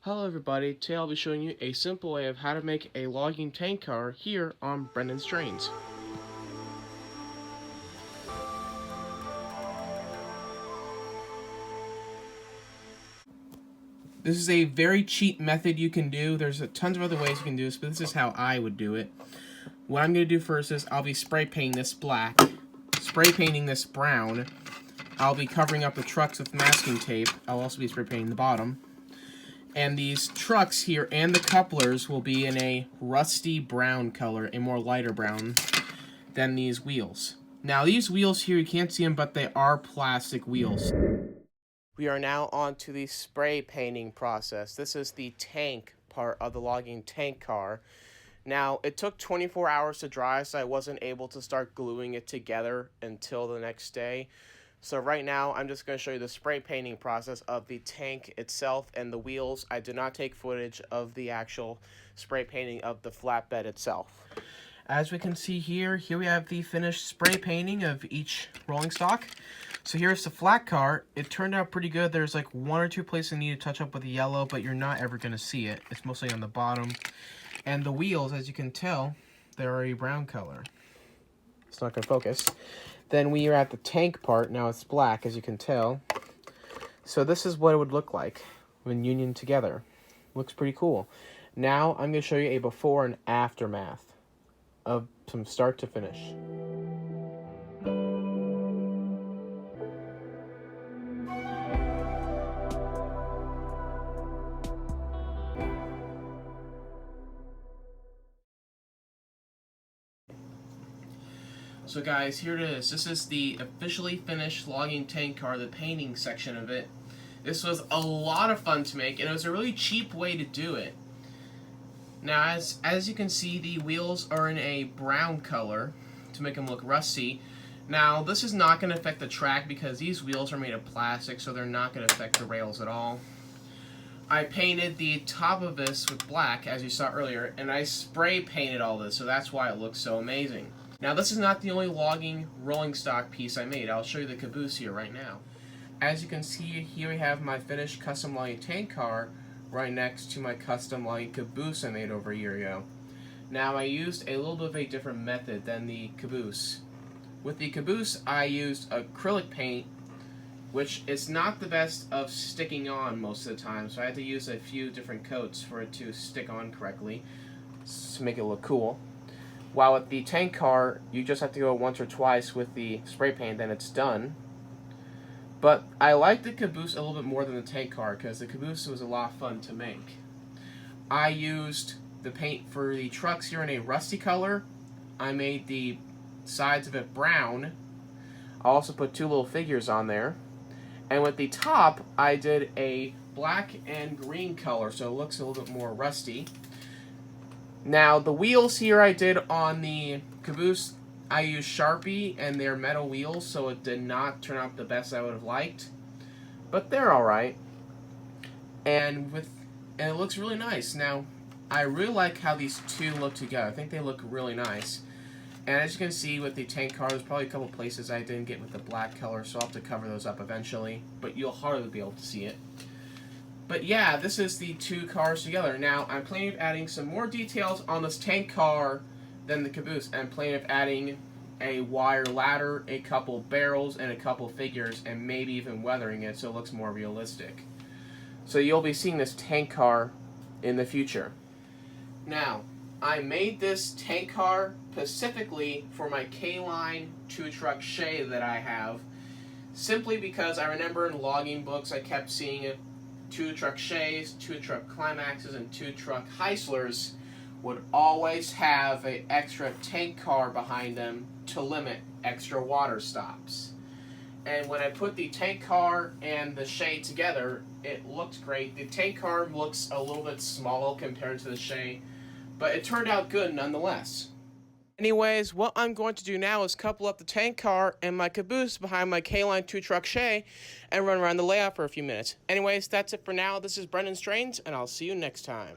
Hello everybody, today I'll be showing you a simple way of how to make a logging tank car here on Brendan's Trains. This is a very cheap method you can do. There's tons of other ways you can do this, but this is how I would do it. What I'm going to do first is I'll be spray painting this black, spray painting this brown. I'll be covering up the trucks with masking tape. I'll also be spray painting the bottom. And these trucks here and the couplers will be in a rusty brown color, a more lighter brown than these wheels. Now these wheels here, you can't see them, but they are plastic wheels. We are now on to the spray painting process. This is the tank part of the logging tank car. Now, it took 24 hours to dry, so I wasn't able to start gluing it together until the next day. So right now, I'm just going to show you the spray painting process of the tank itself and the wheels. I did not take footage of the actual spray painting of the flatbed itself. As we can see here we have the finished spray painting of each rolling stock. So here's the flat car. It turned out pretty good. There's like one or two places I need to touch up with the yellow, but you're not ever going to see it. It's mostly on the bottom. And the wheels, as you can tell, they're a brown color. It's not going to focus. Then we are at the tank part. Now it's black, as you can tell. So this is what it would look like when unioned together. Looks pretty cool. Now I'm going to show you a before and aftermath of from start to finish. So guys, here it is. This is the officially finished logging tank car, the painting section of it. This was a lot of fun to make, and it was a really cheap way to do it. Now, as you can see, the wheels are in a brown color to make them look rusty. Now, this is not going to affect the track because these wheels are made of plastic, so they're not going to affect the rails at all. I painted the top of this with black, as you saw earlier, and I spray painted all this, so that's why it looks so amazing. Now, this is not the only logging rolling stock piece I made. I'll show you the caboose here right now. As you can see, here we have my finished custom logging tank car right next to my custom logging caboose I made over a year ago. Now, I used a little bit of a different method than the caboose. With the caboose, I used acrylic paint, which is not the best of sticking on most of the time, so I had to use a few different coats for it to stick on correctly to make it look cool. While with the tank car, you just have to go once or twice with the spray paint, then it's done. But I like the caboose a little bit more than the tank car because the caboose was a lot of fun to make. I used the paint for the trucks here in a rusty color. I made the sides of it brown. I also put two little figures on there. And with the top, I did a black and green color, so it looks a little bit more rusty. Now, the wheels here I did on the caboose, I used Sharpie, and they're metal wheels, so it did not turn out the best I would have liked. But they're alright. And it looks really nice. Now, I really like how these two look together. I think they look really nice. And as you can see with the tank car, there's probably a couple places I didn't get with the black color, so I'll have to cover those up eventually. But you'll hardly be able to see it. But yeah, this is the two cars together. Now, I'm planning of adding some more details on this tank car than the caboose. I'm planning of adding a wire ladder, a couple barrels, and a couple figures, and maybe even weathering it so it looks more realistic. So you'll be seeing this tank car in the future. Now, I made this tank car specifically for my K-Line 2-truck Shay that I have, simply because I remember in logging books I kept seeing it. 2-truck Shays, 2-truck Climaxes, and 2-truck Heislers would always have an extra tank car behind them to limit extra water stops. And when I put the tank car and the Shay together, it looked great. The tank car looks a little bit small compared to the Shay, but it turned out good nonetheless. Anyways, what I'm going to do now is couple up the tank car and my caboose behind my K-Line 2-truck Shay and run around the layout for a few minutes. Anyways, that's it for now. This is Brendan's Trains, and I'll see you next time.